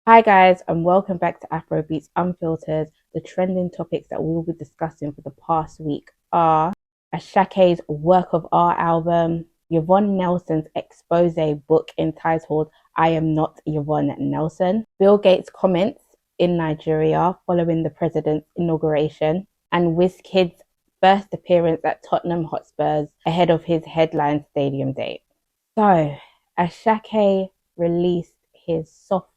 Hi guys, and welcome back to Afrobeats Unfiltered. The trending topics that we will be discussing for the past week are Asake's Work of Art album, Yvonne Nelson's expose book entitled I Am Not Yvonne Nelson, Bill Gates' comments in Nigeria following the president's inauguration, and Wizkid's first appearance at Tottenham Hotspurs ahead of his headline stadium date. So, Asake released his sophomore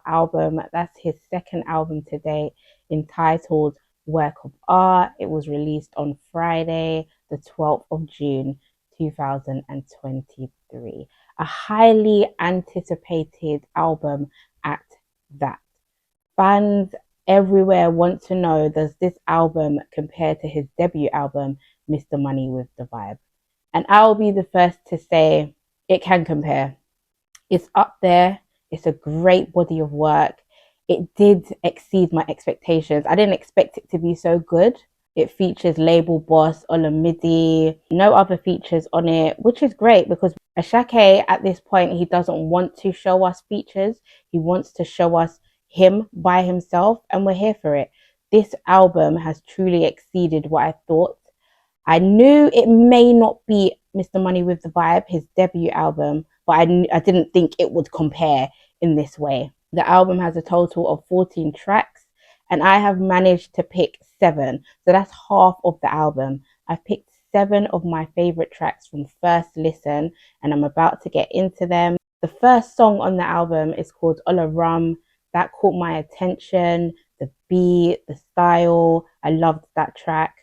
album. That's his second album to date, entitled Work of Art. It was released on Friday, the 12th of June, 2023. A highly anticipated album at that. Fans everywhere want to know, does this album compare to his debut album, Mr. Money with the Vibe? And I'll be the first to say it can compare. It's up there. It's a great body of work. It did exceed my expectations. I didn't expect it to be so good. It features label boss Olamide, no other features on it, which is great because Asake at this point, he doesn't want to show us features. He wants to show us him by himself, and we're here for it. This album has truly exceeded what I thought. I knew it may not be Mr. Money with the Vibe, his debut album, but I didn't think it would compare in this way. The album has a total of 14 tracks, and I have managed to pick 7. So that's half of the album. I've picked 7 of my favorite tracks from first listen, and I'm about to get into them. The first song on the album is called Ola Rum. That caught my attention. The beat, the style, I loved that track.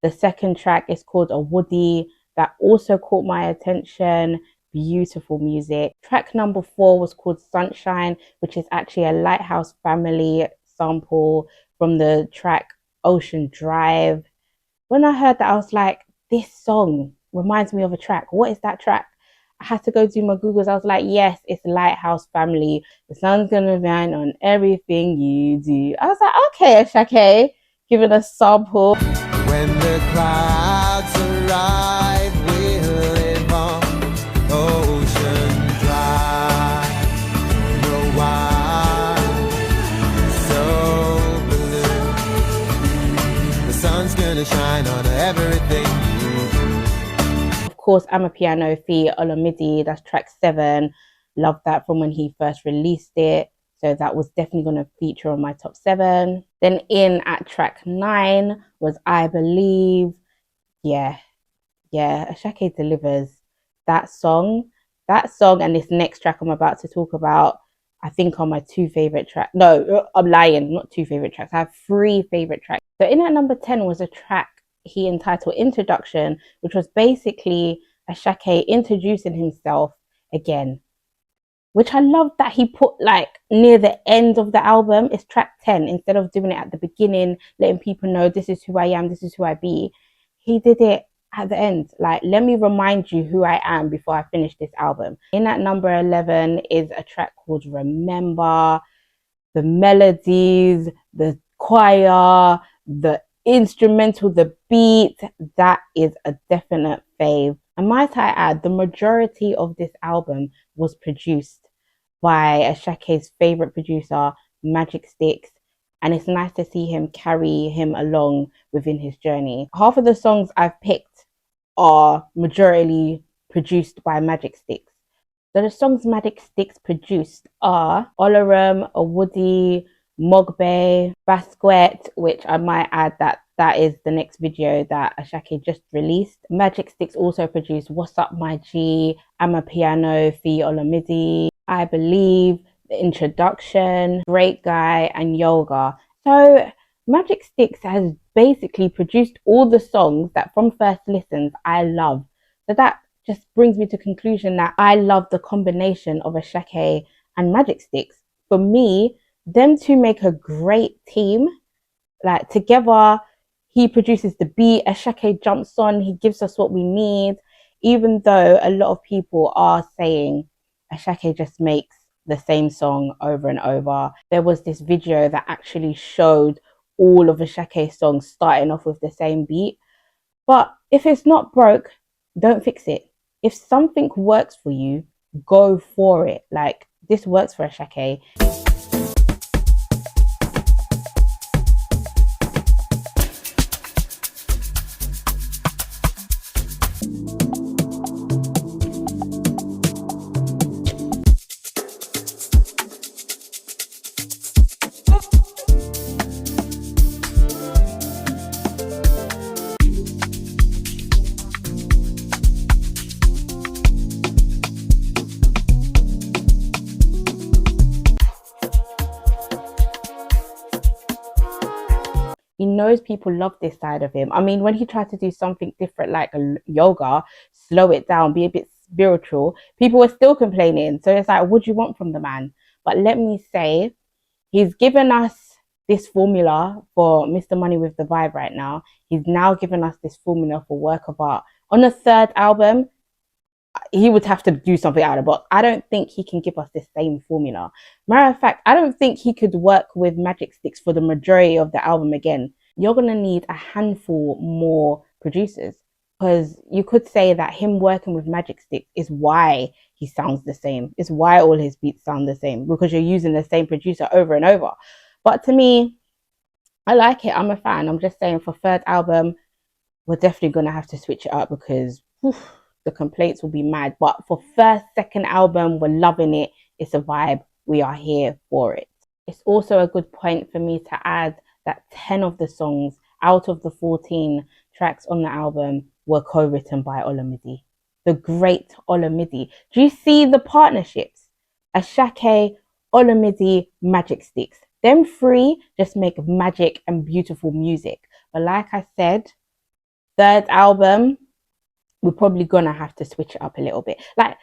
The second track is called A Woody. That also caught my attention. Beautiful music. Track number 4 was called Sunshine, which is actually a Lighthouse Family sample from the track Ocean Drive. When I heard that, I was like, this song reminds me of a track. What is that track? I had to go do my Googles. I was like, yes, it's Lighthouse Family. The sun's gonna shine on everything you do. I was like, okay, Asake, giving a sample. When the clouds arrive, we'll live on ocean drive. No why so blue. The sun's gonna shine on everything you do. Of course, Amapiano Fi Olamide, that's track 7. Loved that from when he first released it. So that was definitely going to feature on my top 7. Then in at track 9 was I Believe. Yeah, Asake delivers. That song and this next track I'm about to talk about, I think are my 2 favorite tracks. No, I'm lying, not 2 favorite tracks. I have 3 favorite tracks. So in at number 10 was a track he entitled Introduction, which was basically Asake introducing himself again, which I love that he put like near the end of the album. It's track 10 instead of doing it at the beginning, letting people know this is who I am, this is who I be. He did it at the end, like, let me remind you who I am before I finish this album. In at number 11 is a track called Remember. The melodies, the choir, the instrumental, the beat, that is a definite fave. And might I add, the majority of this album was produced by Asake's favorite producer, Magic Sticks, and it's nice to see him carry him along within his journey. Half of the songs I've picked are majority produced by Magic Sticks. So the songs Magic Sticks produced are Olarum, Awudi, Mogbe, Basquet, which I might add that is the next video that Asake just released. Magic Sticks also produced What's Up My G, Amapiano, Fi Olamide, I Believe, The Introduction, Great Guy, and Yoga. So Magic Sticks has basically produced all the songs that from first listens I love. So that just brings me to conclusion that I love the combination of Asake and Magic Sticks. For me, them two make a great team. Like together, he produces the beat, Asake jumps on, he gives us what we need. Even though a lot of people are saying Asake just makes the same song over and over. There was this video that actually showed all of Asake's songs starting off with the same beat. But if it's not broke, don't fix it. If something works for you, go for it. Like, this works for Asake. knows people love this side of him. I mean, when he tried to do something different like a yoga, slow it down, be a bit spiritual, people were still complaining. So it's like, what do you want from the man? But let me say, he's given us this formula for Mr. Money with the Vibe right now. He's now given us this formula for Work of Art. On the third album, he would have to do something out of the box. I don't think he can give us the same formula. Matter of fact, I don't think he could work with Magic Sticks for the majority of the album again. You're going to need a handful more producers, because you could say that him working with Magic Sticks is why he sounds the same. It's why all his beats sound the same, because you're using the same producer over and over. But to me, I like it. I'm a fan. I'm just saying, for third album, we're definitely going to have to switch it up, because the complaints will be mad. But for first, second album, we're loving it. It's a vibe. We are here for it. It's also a good point for me to add that 10 of the songs out of the 14 tracks on the album were co-written by Olomide, the great Olomide. Do you see the partnerships? Asake, Olomide, Magic Sticks. Them three just make magic and beautiful music. But like I said, third album, we're probably gonna have to switch it up a little bit. Like,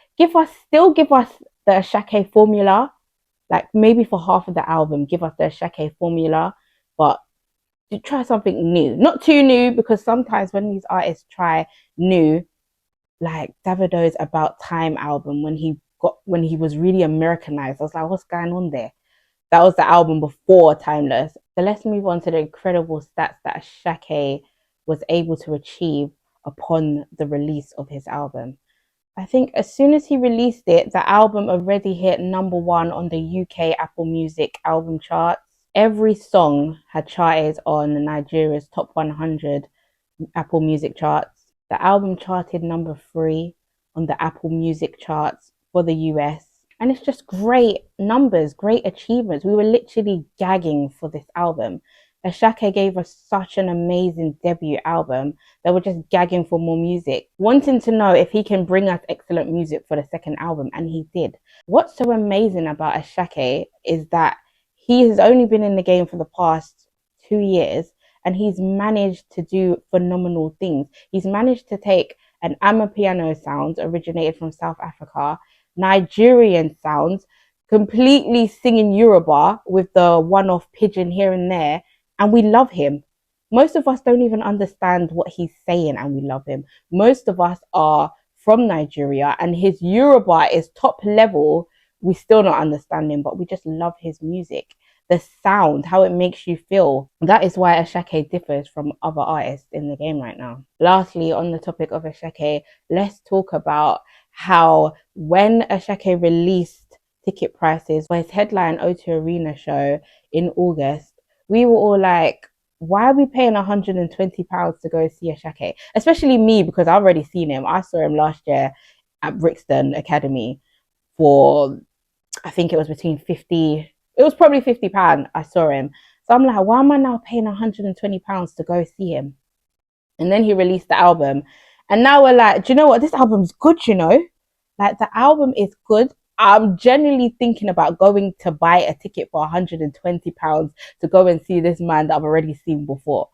still give us the Asake formula. Like, maybe for half of the album, give us the Asake formula, but to try something new. Not too new, because sometimes when these artists try new, like Davido's About Time album, when he was really Americanized, I was like, what's going on there? That was the album before Timeless. So let's move on to the incredible stats that Asake was able to achieve upon the release of his album. I think as soon as he released it, the album already hit #1 on the UK Apple Music album charts. Every song had charted on Nigeria's top 100 Apple Music charts. The album charted #3 on the Apple Music charts for the US. And it's just great numbers, great achievements. We were literally gagging for this album. Asake gave us such an amazing debut album that we're just gagging for more music, wanting to know if he can bring us excellent music for the second album, and he did. What's so amazing about Asake is that he has only been in the game for the past 2 years, and he's managed to do phenomenal things. He's managed to take an Amapiano sound originated from South Africa, Nigerian sounds, completely singing Yoruba with the one-off pidgin here and there, and we love him. Most of us don't even understand what he's saying, and we love him. Most of us are from Nigeria, and his Yoruba is top level. We still not understand him, but we just love his music. The sound, how it makes you feel. That is why Asake differs from other artists in the game right now. Lastly, on the topic of Asake, let's talk about how when Asake released ticket prices for his headline O2 Arena show in August, we were all like, why are we paying £120 to go see Asake? Especially me, because I've already seen him. I saw him last year at Brixton Academy for, I think it was it was probably £50. I saw him. So I'm like, why am I now paying £120 to go see him? And then he released the album. And now we're like, do you know what? This album's good, you know? Like, the album is good. I'm genuinely thinking about going to buy a ticket for £120 to go and see this man that I've already seen before.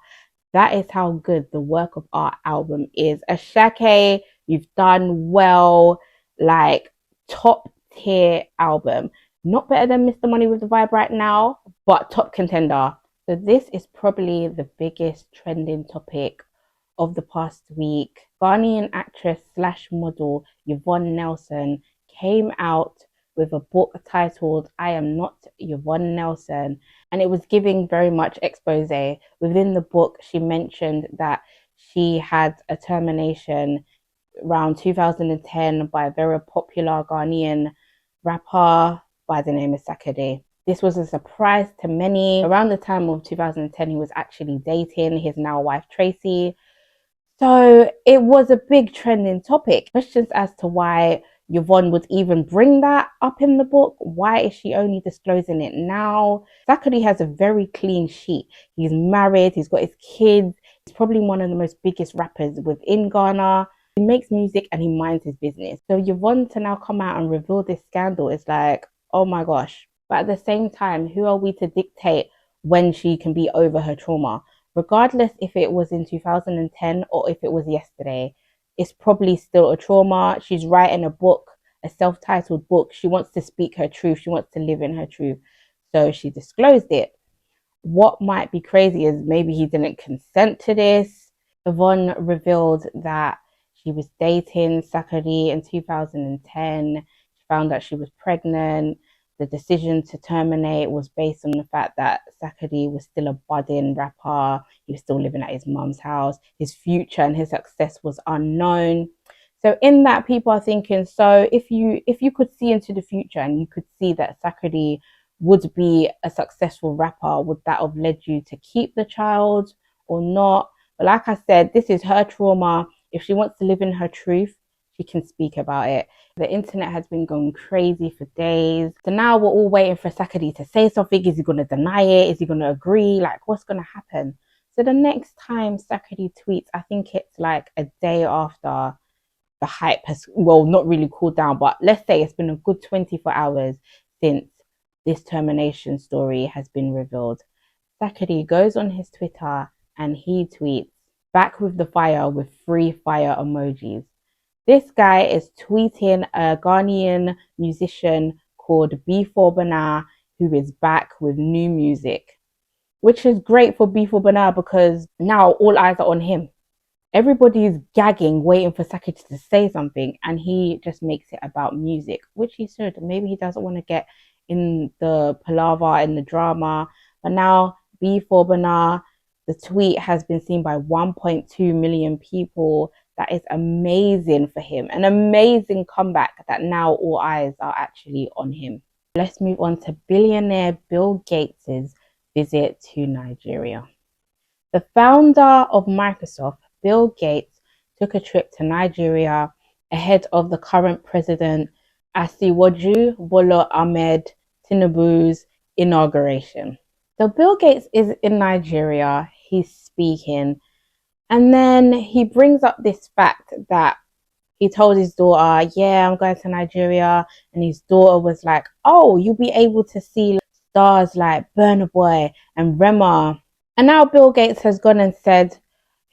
That is how good the Work of Art album is. Asake, you've done well. Like, top tier album. Not better than Mr. Money with the Vibe right now, but top contender. So this is probably the biggest trending topic of the past week. Ghanaian actress / model Yvonne Nelson came out with a book titled I Am Not Yvonne Nelson, and it was giving very much expose. Within the book, she mentioned that she had a termination around 2010 by a very popular Ghanaian rapper by the name of Sarkodie. This was a surprise to many. Around the time of 2010, he was actually dating his now wife Tracy. So it was a big trending topic. Questions as to why Yvonne would even bring that up in the book. Why is she only disclosing it now? Sarkodie has a very clean sheet. He's married, he's got his kids. He's probably one of the most biggest rappers within Ghana. He makes music and he minds his business. So Yvonne to now come out and reveal this scandal is like, oh my gosh. But at the same time, who are we to dictate when she can be over her trauma? regardless if it was in 2010 or if it was yesterday, it's probably still a trauma. She's writing a book, a self-titled book. She wants to speak her truth. She wants to live in her truth. So she disclosed it. What might be crazy is maybe he didn't consent to this. Yvonne revealed that she was dating Sarkodie in 2010. She found out she was pregnant. The decision to terminate was based on the fact that Sarkodie was still a budding rapper. He was still living at his mum's house. His future and his success was unknown. So in that, people are thinking, so if you could see into the future and you could see that Sarkodie would be a successful rapper, would that have led you to keep the child or not? But like I said, this is her trauma. If she wants to live in her truth, she can speak about it. The internet has been going crazy for days. So now we're all waiting for Sarkodie to say something. Is he going to deny it? Is he going to agree? Like, what's going to happen? So the next time Sarkodie tweets, I think it's like a day after the hype has, well, not really cooled down, but let's say it's been a good 24 hours since this termination story has been revealed. Sarkodie goes on his Twitter and he tweets, "Back with the fire," with 3 fire emojis. This guy is tweeting a Ghanaian musician called B4 Bana, who is back with new music, which is great for B4 Bana because now all eyes are on him. Everybody is gagging, waiting for Sarkodie to say something, and he just makes it about music, which he should. Maybe he doesn't want to get in the palaver, in the drama. But now, B4 Bana, the tweet has been seen by 1.2 million people. That is amazing for him. An amazing comeback that now all eyes are actually on him. Let's move on to billionaire Bill Gates' visit to Nigeria. The founder of Microsoft, Bill Gates, took a trip to Nigeria ahead of the current president, Asiwaju Bola Ahmed Tinubu's inauguration. So Bill Gates is in Nigeria, he's speaking, and then he brings up this fact that he told his daughter, yeah, I'm going to Nigeria, and his daughter was like, oh, you'll be able to see stars like Burna Boy and Rema. And now Bill Gates has gone and said,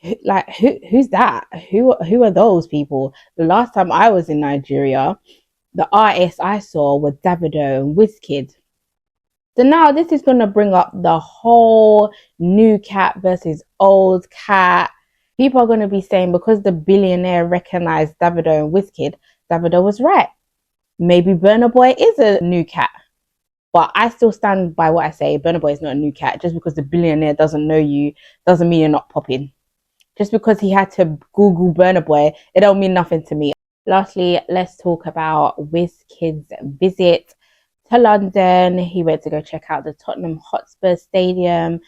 who's that? Who are those people? The last time I was in Nigeria, the artists I saw were Davido and Wizkid. So now this is going to bring up the whole new cat versus old cat. People are going to be saying because the billionaire recognized Davido and Wizkid, Davido was right. Maybe Burna Boy is a new cat. But I still stand by what I say. Burna Boy is not a new cat. Just because the billionaire doesn't know you doesn't mean you're not popping. Just because he had to Google Burna Boy, it don't mean nothing to me. Lastly, let's talk about Wizkid's visit to London. He went to go check out the Tottenham Hotspurs stadium.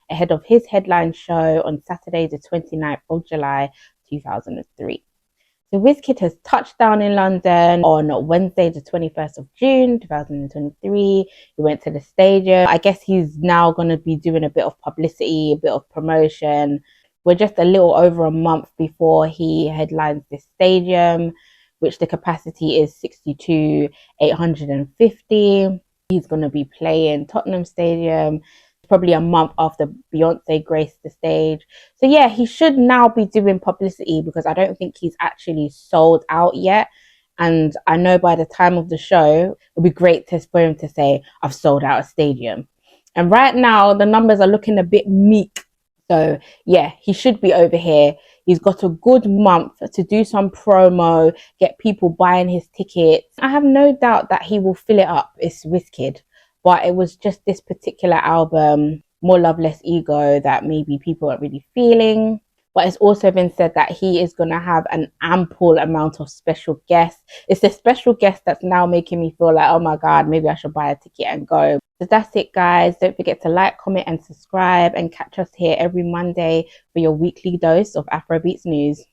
Ahead of his headline show on Saturday, the 29th of July, 2003. So Wizkid has touched down in London on Wednesday, the 21st of June, 2023. He went to the stadium. I guess he's now going to be doing a bit of publicity, a bit of promotion. We're just a little over a month before he headlines this stadium, which the capacity is 62,850. He's going to be playing Tottenham Stadium probably a month after Beyonce graced the stage. So yeah, he should now be doing publicity because I don't think he's actually sold out yet. And I know by the time of the show, it'll be great for him to say, I've sold out a stadium. And right now, the numbers are looking a bit meek. So yeah, he should be over here. He's got a good month to do some promo, get people buying his tickets. I have no doubt that he will fill it up. It's Wizkid. But it was just this particular album, More Love, Less Ego, that maybe people aren't really feeling. But it's also been said that he is going to have an ample amount of special guests. It's the special guest that's now making me feel like, oh my God, maybe I should buy a ticket and go. So that's it, guys. Don't forget to like, comment and subscribe and catch us here every Monday for your weekly dose of Afrobeats news.